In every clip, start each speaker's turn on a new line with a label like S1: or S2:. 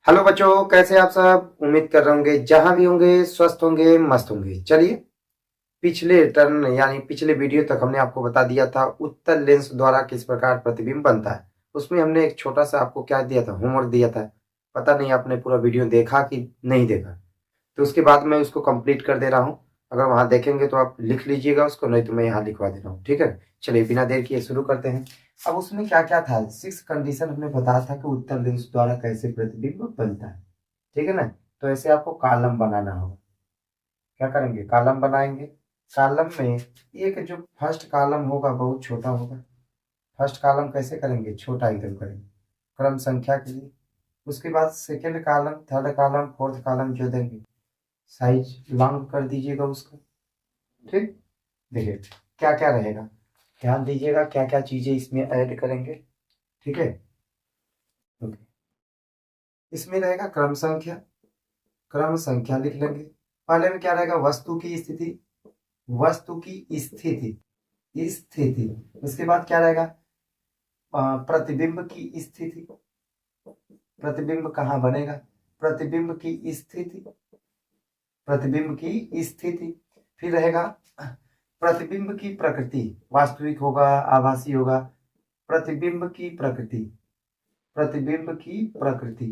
S1: Hello बच्चों, कैसे आप सब। उम्मीद कर रहे होंगे जहां भी होंगे स्वस्थ होंगे, मस्त होंगे। चलिए, पिछले टर्न यानी पिछले वीडियो तक हमने आपको बता दिया था उत्तल लेंस द्वारा किस प्रकार प्रतिबिंब बनता है। उसमें हमने एक छोटा सा आपको क्या दिया था, होमवर्क दिया था। पता नहीं आपने पूरा वीडियो देखा कि नहीं देखा। तो उसके बाद मैं उसको कंप्लीट कर दे रहा हूँ। अगर वहां देखेंगे तो आप लिख लीजिएगा उसको, नहीं तो मैं यहाँ लिखवा दे रहा हूँ। ठीक है, चलिए बिना देर किए शुरू करते हैं। अब उसमें क्या क्या था, 6 कंडीशन हमने बताया था कि उत्तल लेंस द्वारा कैसे प्रतिबिंब बनता है। ठीक है ना। तो ऐसे आपको कॉलम बनाना होगा। क्या करेंगे, कॉलम बनाएंगे। कॉलम में एक जो फर्स्ट कॉलम होगा बहुत छोटा होगा। फर्स्ट कॉलम कैसे करेंगे, छोटा एकदम करेंगे क्रम संख्या के लिए। उसके बाद second column, third column, fourth column जो देंगे साइज लॉन्ग कर दीजिएगा उसका। ठीक। देखिए क्या क्या रहेगा, ध्यान दीजिएगा क्या क्या चीजें इसमें ऐड करेंगे। ठीक है। ओके। इसमें रहेगा क्रम संख्या। क्रम संख्या लिख लेंगे। पहले में क्या रहेगा, वस्तु की स्थिति। वस्तु की स्थिति स्थिति। उसके बाद क्या रहेगा, प्रतिबिंब की स्थिति। प्रतिबिंब कहाँ बनेगा, प्रतिबिंब की स्थिति। प्रतिबिंब की स्थिति। फिर रहेगा प्रतिबिंब की प्रकृति, वास्तविक होगा आभासी होगा। प्रतिबिंब की प्रकृति, प्रतिबिंब की प्रकृति,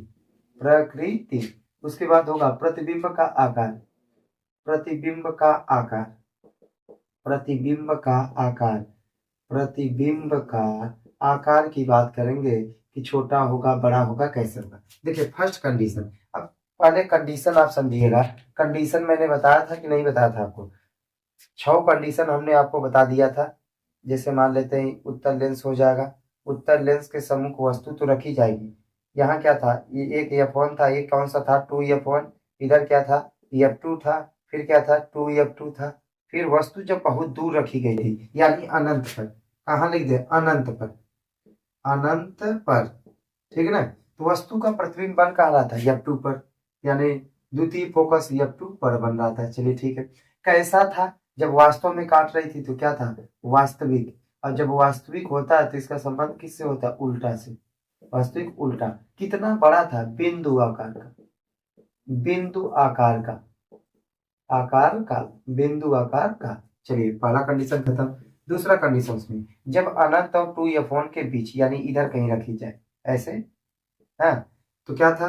S1: प्रकृति। उसके बाद होगा प्रतिबिंब का आकार। प्रतिबिंब का आकार, प्रतिबिंब का आकार, प्रतिबिंब का आकार की बात करेंगे कि छोटा होगा बड़ा होगा कैसे होगा। देखिए फर्स्ट कंडीशन। अब पहले कंडीशन आप समझिएगा। कंडीशन मैंने बताया था कि नहीं बताया था आपको। 6 कंडीशन हमने आपको बता दिया था। जैसे मान लेते हैं उत्तल लेंस हो जाएगा। उत्तल लेंस के सम्मुख वस्तु तो रखी जाएगी। यहाँ क्या था, ये एक F1 था, एक कौन सा था 2F1। इधर क्या था, F2 था। फिर क्या था, 2F2 था। फिर वस्तु जब बहुत दूर रखी गई थी यानी अनंत पर। कहाँ लिख दे, अनंत पर। अनंत पर। ठीक है ना। तो वस्तु का प्रतिबिंब बन कहाँ रहा था, F2 पर। यानी द्वितीय फोकस F2 पर बन रहा था। चलिए ठीक है। कैसा था, जब वास्तव में काट रही थी तो क्या था, वास्तविक। और जब वास्तविक होता है तो इसका संबंध किससे होता है, उल्टा से। वास्तविक उल्टा। कितना बड़ा था, बिंदु आकार का। बिंदु आकार का, आकार का, बिंदु आकार का। चलिए पहला कंडीशन खत्म। दूसरा कंडीशन में जब अनंत और 2F1 के बीच यानी इधर कहीं रखी जाए ऐसे, है तो क्या था,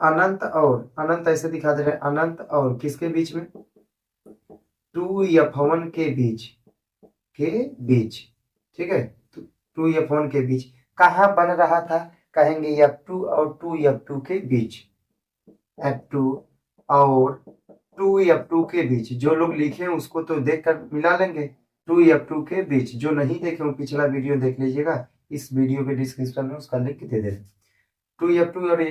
S1: अनंत और अनंत ऐसे दिखा दे रहे, अनंत और किसके बीच में, 2F1 के बीच, के बीच। ठीक है। तो 2F1 के बीच कहाँ बन रहा था, कहेंगे F2 और 2F2 के बीच। F2 और 2F2 के बीच। जो लोग लिखे उसको तो देख कर मिला लेंगे। 2F2 के बीच, जो नहीं देखे वो पिछला वीडियो देख लीजिएगा, इस वीडियो के डिस्क्रिप्शन में उसका लिंक दे दे। 2F2 और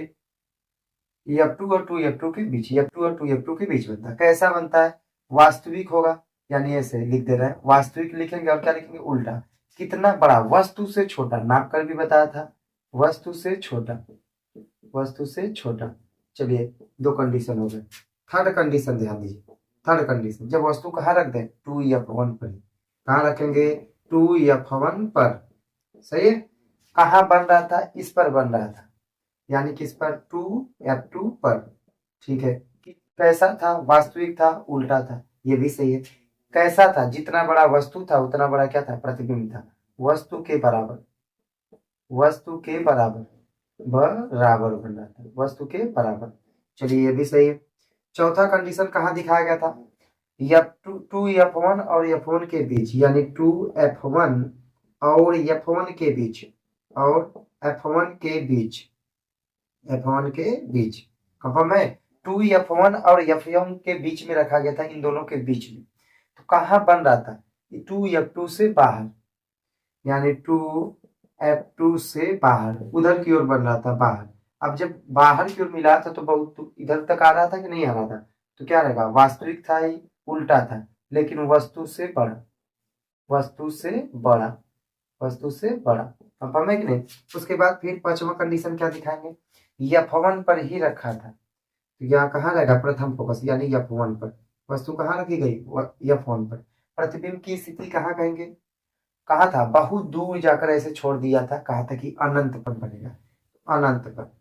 S1: F2 और 2F2 के बीच, F2 और 2F2 के बीच बनता है। कैसा बनता है, वास्तविक होगा। यानी ऐसे लिख दे रहे हैं, वास्तविक लिखेंगे और क्या लिखेंगे, उल्टा। कितना बड़ा, वस्तु से छोटा, नाप कर भी बताया था। वस्तु से छोटा, वस्तु से छोटा। चलिए 2 कंडीशन हो गए। थर्ड कंडीशन ध्यान दीजिए। थर्ड कंडीशन, जब वस्तु कहाँ रख दें, 2F1 पर। कहाँ रखेंगे, 2F1 पर। सही है। कहाँ बन रहा था, इस पर बन रहा था। यानी किस पर, 2F2 पर। ठीक है। कैसा था, वास्तविक था, उल्टा था, ये भी सही है। कैसा था, जितना बड़ा वस्तु था उतना बड़ा क्या था, प्रतिबिंब था। वस्तु के बराबर, वस्तु के बराबर, बराबर बन रहा था, वस्तु के बराबर। चलिए ये भी सही है। चौथा कंडीशन कहाँ दिखाया गया था, F1 और F1 के बीच, यानी 2F1 और F1 के बीच, और F1 के बीच, F1 के बीच। कंफर्म है, 2F1 और F1 के बीच में रखा गया था, इन दोनों के बीच में। तो कहाँ बन रहा था, 2F2 से बाहर। यानी 2F2 से बाहर, उधर की ओर बन रहा था, बाहर। अब जब बाहर की ओर मिला था तो बहुत तो इधर तक आ रहा था कि नहीं आ रहा था। तो क्या रहेगा, वास्तविक था ही, उल्टा था, लेकिन वस्तु से बड़ा, वस्तु से बड़ा, वस्तु से बड़ा। कंफर्म है कि नहीं। उसके बाद फिर पांचवा कंडीशन क्या दिखाएंगे, F1 पर ही रखा था। तो यहाँ कहाँ रहेगा, प्रथम फोकस यानी F1 पर। वस्तु कहाँ रखी गई, F1 पर। प्रतिबिंब की स्थिति कहाँ कहेंगे, कहा था, बहुत दूर जाकर ऐसे छोड़ दिया था, कहा था कि अनंत पर बनेगा, अनंत पर।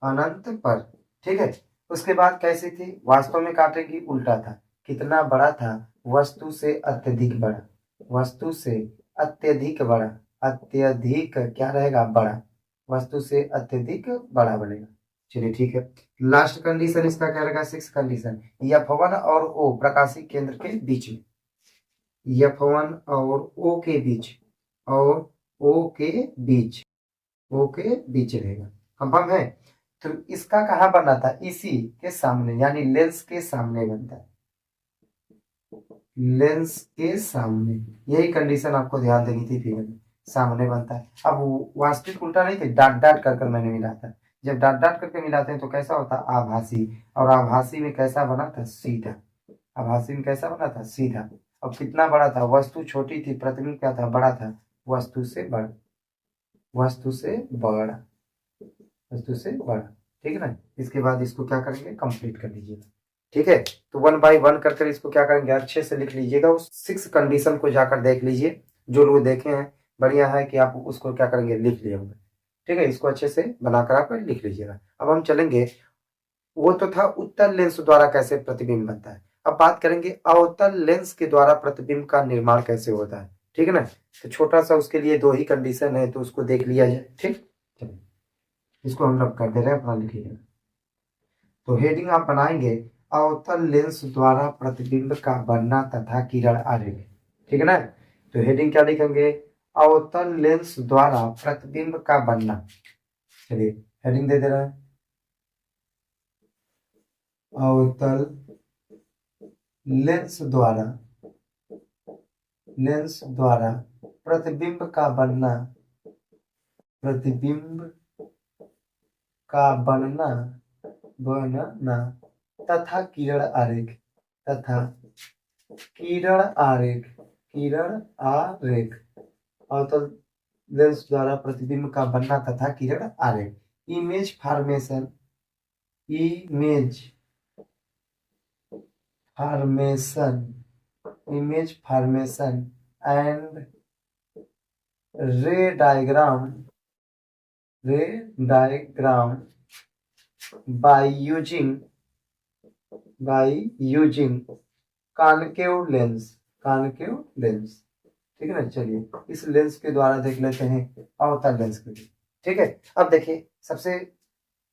S1: अनंत पर। ठीक है, उसके बाद कैसी थी, वास्तव में काटेगी उल्टा था, कितना बड़ा था, वस्तु से अत्यधिक बड़ा, वस्तु से अत्यधिक बड़ा, अत्यधिक क्या रहेगा, बड़ा, वस्तु से अत्यधिक बड़ा बनेगा। चलिए ठीक है, लास्ट कंडीशन इसका क्या रहेगा, सिक्स कंडीशन, F1 और O प्रकाशिक केंद्र के बीच में, F1 और O के बीच, और O के बीच, O के बीच रहेगा, कंफर्म है। तो इसका कहाँ बना था, इसी के सामने, यानी लेंस के सामने बनता है, लेंस के सामने, यही कंडीशन आपको ध्यान देनी थी फिगर में, सामने बनता है। अब वास्तविक उल्टा नहीं थे, डाट डाट कर कर मैंने मिला था, जब डाट डाट करके मिलाते हैं तो कैसा होता है, आभासी, और आभासी में कैसा बना था, सीधा, आभासी में कैसा बना था, सीधा। अब कितना बड़ा था, वस्तु छोटी थी, प्रतिबिंब क्या था, बड़ा था, वस्तु से बड़ा, वस्तु से बड़ा, वस्तु से बड़ा। ठीक है ना, इसके बाद इसको क्या करेंगे, कंप्लीट कर लीजिएगा। ठीक है, तो 1 बाय 1 कर इसको क्या करेंगे, अच्छे से लिख लीजिएगा, उस 6 कंडीशन को जाकर देख लीजिए, जो लोग देखे हैं बढ़िया है कि आप उसको क्या करेंगे, लिख लिए होंगे। ठीक है, इसको अच्छे से बनाकर आप लिख लीजिएगा। अब हम चलेंगे, वो तो था उत्तल लेंस द्वारा कैसे प्रतिबिंब बनता है, अब बात करेंगे अवतल लेंस के द्वारा प्रतिबिंब का निर्माण कैसे होता है। ठीक है ना, तो छोटा सा उसके लिए 2 ही कंडीशन है, तो उसको देख लिया जाए। ठीक, चलिए इसको हम रब कर दे रहे हैं, अपना लिखिएगा। तो हेडिंग आप बनाएंगे, अवतल लेंस द्वारा प्रतिबिंब का बनना तथा किरण आरेख। ठीक है ना, तो हेडिंग क्या लिखेंगे, अवतल लेंस द्वारा प्रतिबिंब का बनना। चलिए हेडिंग दे दे रहे हैं, अवतल लेंस द्वारा, लेंस द्वारा प्रतिबिंब का बनना, प्रतिबिंब का बनना, बनना तथा किरण आरेख, तथा किरण आरेख, किरण आरेख, अवतल लेंस द्वारा प्रतिबिंब का बनना तथा किरण आरेख, image formation, image formation, image formation and रे डायग्राम, रे diagram by using concave lens, concave lens. ठीक है ना, चलिए इस लेंस के द्वारा देख लेते हैं अवतल लेंस के लिए। ठीक है, अब देखिए सबसे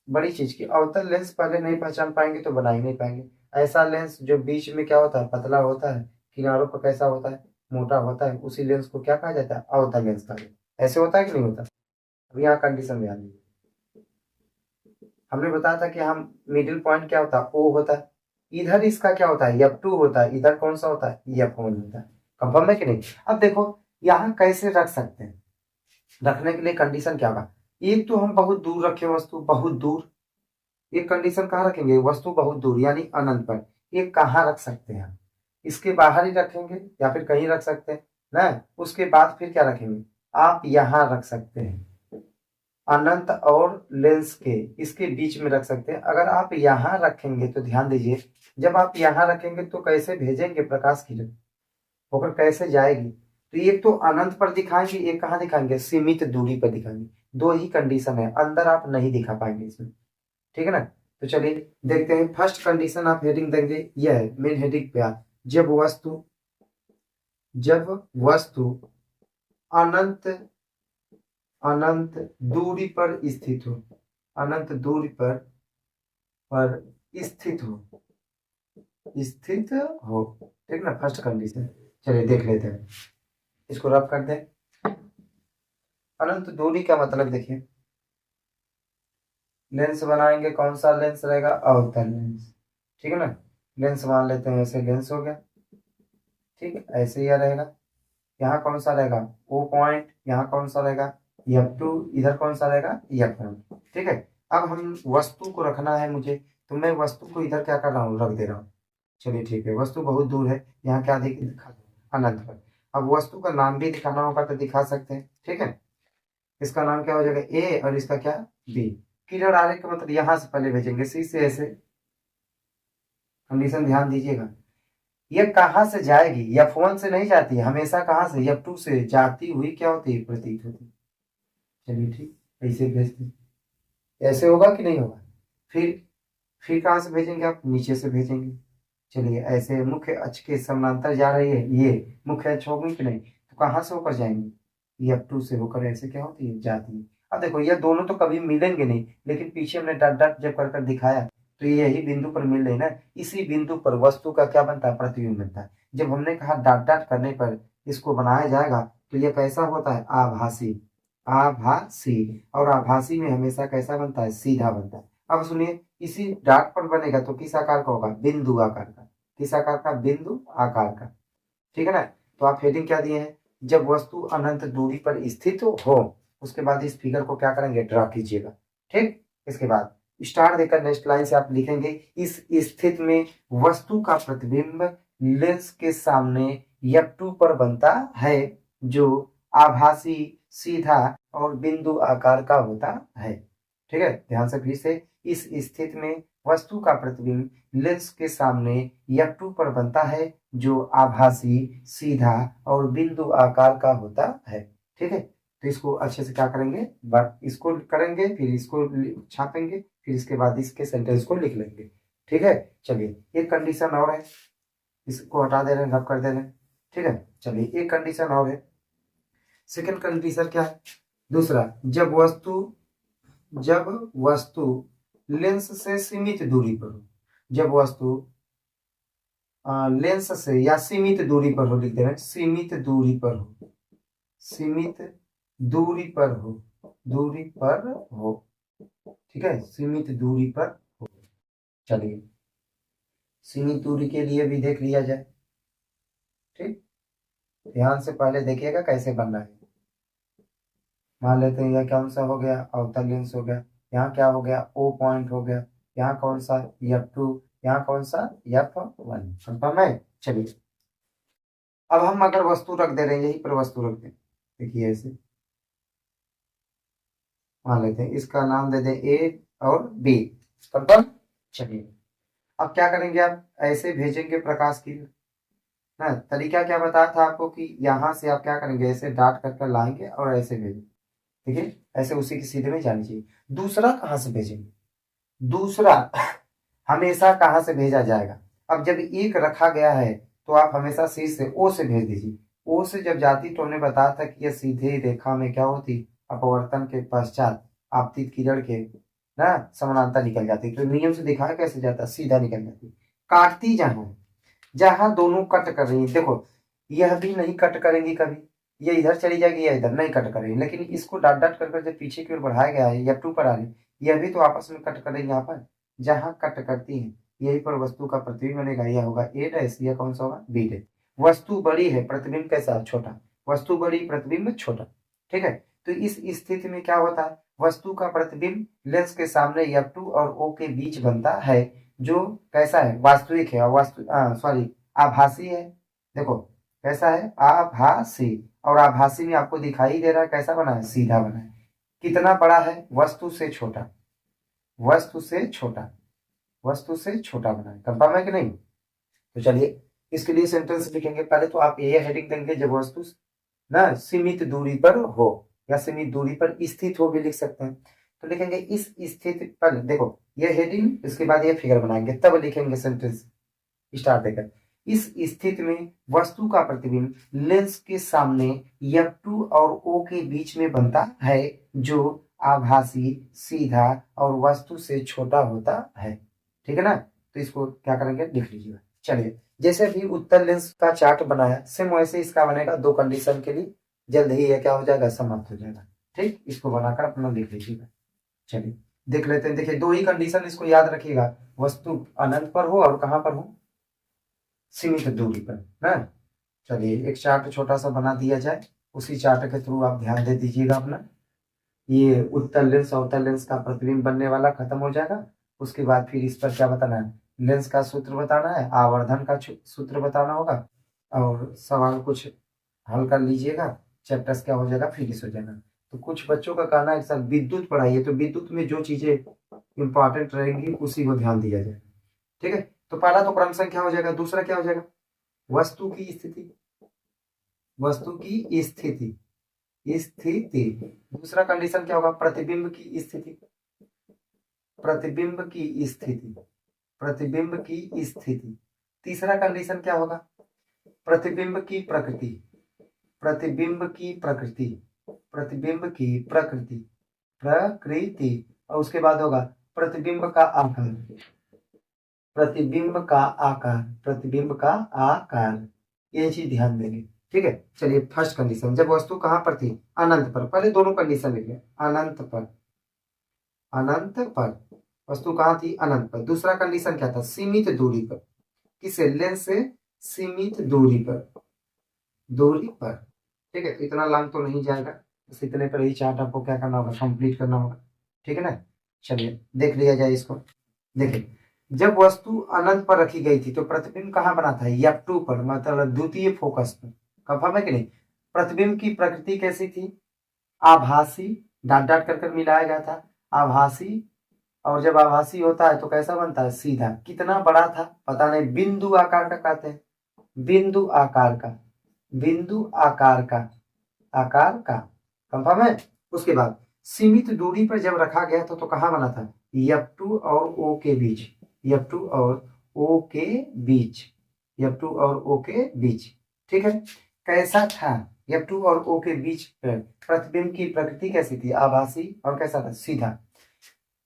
S1: बड़ी चीज की, अवतल लेंस पहले नहीं पहचान पाएंगे तो बना ही नहीं पाएंगे। ऐसा लेंस जो बीच में क्या होता है, पतला होता है, किनारों पर कैसा होता है, मोटा होता है, उसी लेंस को क्या कहा जाता है, अवतल लेंस कहा जाता है। ऐसे होता है कि नहीं होता, अब यहाँ कंडीशन ध्यान दीजिए, हमने बताया था कि हम मिडिल पॉइंट क्या होता है, ओ होता है, इधर इसका क्या होता है, F2 होता है, इधर कौन सा होता है, F1 होता है। कंफर्म है कि नहीं। अब देखो यहाँ कैसे रख सकते हैं, रखने के लिए कंडीशन क्या होगा, एक तो हम बहुत दूर रखे वस्तु, बहुत दूर, एक कंडीशन कहाँ रखेंगे, वस्तु बहुत दूर यानी अनंत पर, ये कहाँ रख सकते हैं, इसके बाहर ही रखेंगे या फिर कहीं रख सकते हैं ना। उसके बाद फिर क्या रखेंगे, आप यहाँ रख सकते हैं, अनंत और लेंस के इसके बीच में रख सकते हैं। अगर आप यहाँ रखेंगे तो ध्यान दीजिए, जब आप यहाँ रखेंगे तो कैसे भेजेंगे प्रकाश किरण, होकर कैसे जाएगी, तो एक तो अनंत पर दिखाएंगे, एक कहाँ दिखाएंगे, सीमित दूरी पर दिखाएंगे। 2 ही कंडीशन है, अंदर आप नहीं दिखा पाएंगे इसमें। ठीक है ना, तो चलिए देखते हैं। फर्स्ट कंडीशन आप हेडिंग देंगे, यह है मेन हेडिंग पे आप, जब वस्तु, जब वस्तु अनंत, अनंत दूरी पर स्थित हो, अनंत दूरी पर स्थित हो, स्थित हो। ठीक ना, फर्स्ट कंडीशन। चलिए देख लेते हैं, इसको रब कर दें। अनंत दूरी का मतलब देखिए, लेंस बनाएंगे, कौन सा लेंस रहेगा, अवतल लेंस। ठीक है ना, लेंस मान लेते हैं, ऐसे लेंस हो गया। ठीक, ऐसे ही रहेगा, यहाँ कौन सा रहेगा, ओ पॉइंट, यहाँ कौन सा रहेगा, F2, इधर कौन सा रहेगा, F1। ठीक है, अब हम वस्तु को रखना है मुझे, तो मैं वस्तु को इधर क्या कर रहा हूँ, रख दे रहा हूँ। चलिए ठीक है, वस्तु बहुत दूर है, यहाँ क्या दिखा, अनंत पर। अब वस्तु का नाम भी दिखाना होगा तो दिखा सकते हैं। ठीक है, इसका नाम क्या हो जाएगा, ए, और इसका क्या, बी। किरण आरेख का मतलब यहाँ से पहले भेजेंगे, सी से ऐसे, कंडीशन ध्यान दीजिएगा। ये कहाँ से जाएगी, F1 से नहीं जाती है, हमेशा कहाँ से, F2 से जाती हुई क्या होती है, प्रतीत होती है। चलिए ठीक, ऐसे भेजते, ऐसे होगा कि नहीं होगा। फिर कहाँ से भेजेंगे आप, नीचे से भेजेंगे। चलिए ऐसे मुख्य अक्ष के समानांतर जा रही है, ये मुख्य अक्ष होगी कि नहीं, तो कहाँ से होकर जाएंगे, ये F2 से होकर ऐसे क्या होती है, जाती है। अब देखो ये दोनों तो कभी मिलेंगे नहीं, लेकिन पीछे हमने डॉट डॉट जब कर कर दिखाया तो ये यही बिंदु पर मिल रही ना, इसी बिंदु पर वस्तु का क्या बनता है, प्रतिबिंब बनता है। जब हमने कहा डॉट डॉट करने पर इसको बनाया जाएगा तो ये कैसा होता है, आभासी। आभासी, और आभासी में हमेशा कैसा बनता है, सीधा बनता है। अब सुनिए, इसी डॉट पर बनेगा तो किस आकार का होगा, बिंदु आकार का। किस आकार का, बिंदु आकार का। ठीक है ना। तो आप हेडिंग क्या दिए हैं, जब वस्तु अनंत दूरी पर स्थित हो। उसके बाद इस फिगर को क्या करेंगे, ड्रा कीजिएगा। ठीक, इसके बाद स्टार देकर नेक्स्ट लाइन से आप लिखेंगे, इस स्थिति में वस्तु का प्रतिबिंब लेंस के सामने F2 पर बनता है, जो आभासी, सीधा और बिंदु आकार का होता है। ठीक है, ध्यान से फिर से, इस स्थिति में वस्तु का प्रतिबिंब लेंस के सामने F2 पर बनता है, जो आभासी, सीधा और बिंदु आकार का होता है। ठीक है, तो इसको अच्छे से क्या करेंगे, इसको करेंगे, फिर इसको छापेंगे, फिर इसके बाद इसके सेंटेंस को लिख लेंगे। ठीक है, चलिए एक कंडीशन और है, इसको हटा दे रहे हैं, रब कर दे रहे हैं। ठीक है, चलिए एक कंडीशन और है। सेकंड कंडीशन क्या है, दूसरा, जब वस्तु लेंस से सीमित दूरी पर हो, जब वस्तु लेंस से या सीमित दूरी पर हो, लिख दे रहे हैं, सीमित दूरी पर हो, सीमित दूरी पर हो, दूरी पर हो। ठीक है, सीमित दूरी पर हो। चलिए सीमित दूरी के लिए भी देख लिया जाए। ठीक, ध्यान से पहले देखिएगा कैसे बनना है। मान लेते हैं यह कौन सा हो गया, अवतल लेंस हो गया, यहाँ क्या हो गया, O पॉइंट हो गया, यहाँ कौन सा, F2, यहाँ कौन सा, F1। कंफर्म है। चलिए अब हम अगर वस्तु रख दे रहे हैं, यही पर वस्तु रख दें, देखिए ऐसे मान लेते हैं, इसका नाम दे दें A और B। कंफर्म। चलिए अब क्या करेंगे, आप ऐसे भेजेंगे प्रकाश की ना, तरीका क्या बताया था आपको कि यहाँ से आप क्या करेंगे, ऐसे डाट कर लाएंगे और ऐसे भेजेंगे। ठीक है, ऐसे उसी के सीधे में जानी चाहिए। दूसरा कहाँ से भेजेंगे, दूसरा हमेशा कहाँ से भेजा जाएगा, अब जब एक रखा गया है तो आप हमेशा शीर्ष से O से भेज दीजिए। O से जब जाती तो हमने बताया था कि यह सीधे रेखा में क्या होती, अपवर्तन के पश्चात आपतित किरण के ना समानांतर निकल जाती, तो नियम से दिखाया कैसे जाता, सीधा निकल जाती। काटती जहां जहां दोनों कट कर रही है, देखो यह भी नहीं कट करेंगी कभी, ये इधर चली जाएगी या इधर नहीं कट करेगी, लेकिन इसको डाट डाट कर जब पीछे की ओर बढ़ाया गया है, F2 पर आ रही, यह भी तो आपस में कट करेंगे। यहाँ पर जहां कट करती है यही पर वस्तु का प्रतिबिंब बनेगा, यह होगा A डैश, यह कौन सा होगा, B डैश। वस्तु बड़ी है, प्रतिबिंब कैसा, छोटा। वस्तु बड़ी, प्रतिबिंब छोटा। ठीक है, तो इस स्थिति में क्या होता है, वस्तु का प्रतिबिंब लेंस के सामने F2 और O के बीच बनता है, जो कैसा है, वास्तविक है, वास्तु सॉरी आभासी है। देखो कैसा है, आभासी, और आभासी में आपको दिखाई दे रहा है कैसा बना है, सीधा बना है। कितना बड़ा है, वस्तु से छोटा, वस्तु से छोटा, वस्तु से छोटा बना है। कंफर्म है कि नहीं। तो चलिए इसके लिए सेंटेंस लिखेंगे, पहले तो आप ये हेडिंग देंगे, जब वस्तु ना सीमित दूरी पर हो या सीमित दूरी पर स्थित हो भी लिख सकते हैं। तो लिखेंगे इस स्थिति पर, देखो ये हेडिंग, इसके बाद ये फिगर बनाएंगे, तब लिखेंगे सेंटेंस स्टार्ट देकर। इस स्थिति में वस्तु का प्रतिबिंब लेंस के सामने F2 और O के बीच में बनता है, जो आभासी, सीधा और वस्तु से छोटा होता है। ठीक है ना, तो इसको क्या करेंगे, लिख लीजिएगा। चलिए जैसे भी उत्तल लेंस का चार्ट बनाया, सेम वैसे इसका बनेगा, दो कंडीशन के लिए, जल्द ही यह क्या हो जाएगा, समाप्त हो जाएगा। ठीक, इसको बनाकर अपना लिख लीजिएगा। चलिए देख लेते हैं, देखिए दो ही कंडीशन, इसको याद रखिएगा, वस्तु अनंत पर हो और कहां पर हो, सीमित दूरी पर है। चलिए एक चार्ट छोटा सा बना दिया जाए, उसी चार्ट के थ्रू आप ध्यान दे दीजिएगा अपना। ये उत्तल लेंस अवतल लेंस का प्रतिबिंब बनने वाला खत्म हो जाएगा। उसके बाद फिर इस पर क्या बताना है, लेंस का सूत्र बताना है, आवर्धन का सूत्र बताना होगा, और सवाल कुछ हल कर लीजिएगा, चैप्टर्स क्या हो जाएगा, फिनिश हो जाएगा। तो कुछ बच्चों का कहना है सर विद्युत पढ़ाइए, तो विद्युत में जो चीजें इंपॉर्टेंट रहेंगी उसी को ध्यान दिया जाए। ठीक है, तो पहला तो क्रम संख्या हो जाएगा, दूसरा क्या हो जाएगा, वस्तु की स्थिति, वस्तु की स्थिति, स्थिति। दूसरा कंडीशन क्या होगा, प्रतिबिंब की स्थिति, प्रतिबिंब की स्थिति, प्रतिबिंब की स्थिति। तीसरा कंडीशन क्या होगा, प्रतिबिंब की प्रकृति, प्रतिबिंब की प्रकृति, प्रतिबिंब की प्रकृति, प्रकृति। और उसके बाद होगा प्रतिबिंब का आकार, प्रतिबिंब का आकार, प्रतिबिंब का आकार। ये चीज ध्यान देंगे, ठीक है। चलिए फर्स्ट कंडीशन, जब वस्तु कहां पर थी, अनंत पर। पहले दोनों कंडीशन लिख लें, अनंत पर, अनंत पर वस्तु कहां थी, अनंत पर। दूसरा कंडीशन क्या था, सीमित दूरी पर। किसे, लेंस से सीमित दूरी पर, दूरी पर, ठीक है। तो इतना लंब तो नहीं जाएगा, बस इतने पर ही चार्ट आपको क्या करना होगा, कंप्लीट करना होगा, ठीक है ना। चलिए देख लिया जाए इसको। देखिए जब वस्तु अनंत पर रखी गई थी तो प्रतिबिंब कहाँ बना था, F2 पर, मतलब द्वितीय फोकस पर। कंफर्म है कि नहीं। प्रतिबिंब की प्रकृति कैसी थी, आभासी, डाट डाट कर मिलाया गया था, आभासी। और जब आभासी होता है तो कैसा बनता है, सीधा। कितना बड़ा था पता नहीं, बिंदु आकार का कहते हैं, बिंदु आकार का, बिंदु आकार का, आकार का। कंफर्म है। उसके बाद सीमित दूरी पर जब रखा गया था तो कहाँ बना था, F2 और O के बीच, F2 और O के बीच, F2 और O के बीच, ठीक है। कैसा था, F2 और O के बीच प्रतिबिंब की प्रकृति कैसी थी, आभासी, और कैसा था, सीधा।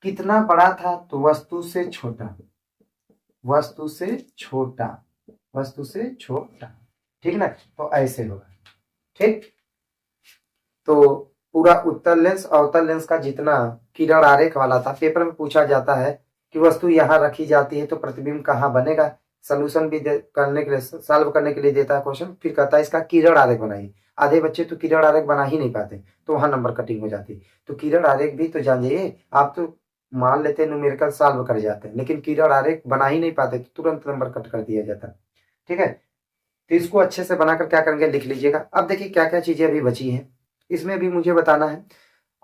S1: कितना बड़ा था, तो वस्तु से छोटा, वस्तु से छोटा, वस्तु से छोटा, ठीक ना। तो ऐसे होगा, ठीक। तो पूरा उत्तल लेंस अवतल लेंस का जितना किरण आरेख वाला था, पेपर में पूछा जाता है कि वस्तु यहाँ रखी जाती है तो प्रतिबिंब कहाँ बनेगा। सोल्यूशन भी करने के लिए, सॉल्व करने के लिए देता है क्वेश्चन, फिर कहता है इसका किरण आरेख बनाइए। आधे बच्चे तो किरण आरेख बना ही नहीं पाते, तो वहां नंबर कटिंग हो जाती। तो किरण आरेख भी तो जान जाइए आप, तो मान लेते हैं न्यूमेरिकल सॉल्व कर जाते हैं, लेकिन किरण आरेख बना ही नहीं पाते तो तुरंत नंबर कट कर दिया जाता, ठीक है। तो इसको अच्छे से बनाकर क्या करेंगे, लिख लीजिएगा। अब देखिए क्या क्या चीजें अभी बची हैं, इसमें भी मुझे बताना है।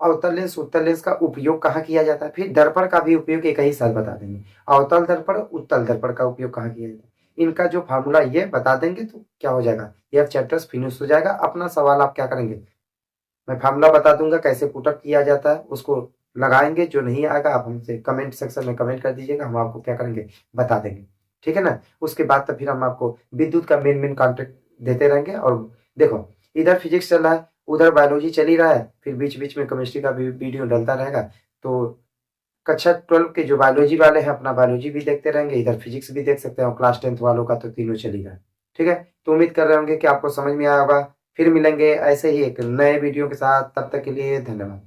S1: अवतल लेंस उत्तल लेंस का उपयोग कहाँ किया जाता है, फिर दर्पण का भी उपयोग एक ही साल बता देंगे। अवतल दर्पण उत्तल दर्पण का उपयोग कहाँ किया जाता है, इनका जो फार्मूला ये बता देंगे तो क्या हो जाएगा, यह चैप्टर्स फिनिश हो जाएगा। अपना सवाल आप क्या करेंगे, मैं फार्मूला बता दूंगा कैसे पुटअप किया जाता है, उसको लगाएंगे। जो नहीं आएगा आप हमसे कमेंट सेक्शन में कमेंट कर दीजिएगा, हम आपको क्या करेंगे, बता देंगे, ठीक है ना। उसके बाद तो फिर हम आपको विद्युत का मेन कॉन्टेक्ट देते रहेंगे। और देखो इधर फिजिक्स चल रहा है, उधर बायोलॉजी चल ही रहा है, फिर बीच बीच में केमिस्ट्री का भी वीडियो डलता रहेगा। तो कक्षा 12 के जो बायोलॉजी वाले हैं अपना बायोलॉजी भी देखते रहेंगे, इधर फिजिक्स भी देख सकते हैं, और क्लास 10th वालों का तो तीनों चल ही रहा है, ठीक है। तो उम्मीद कर रहे होंगे कि आपको समझ में आया होगा। फिर मिलेंगे ऐसे ही एक नए वीडियो के साथ, तब तक के लिए धन्यवाद।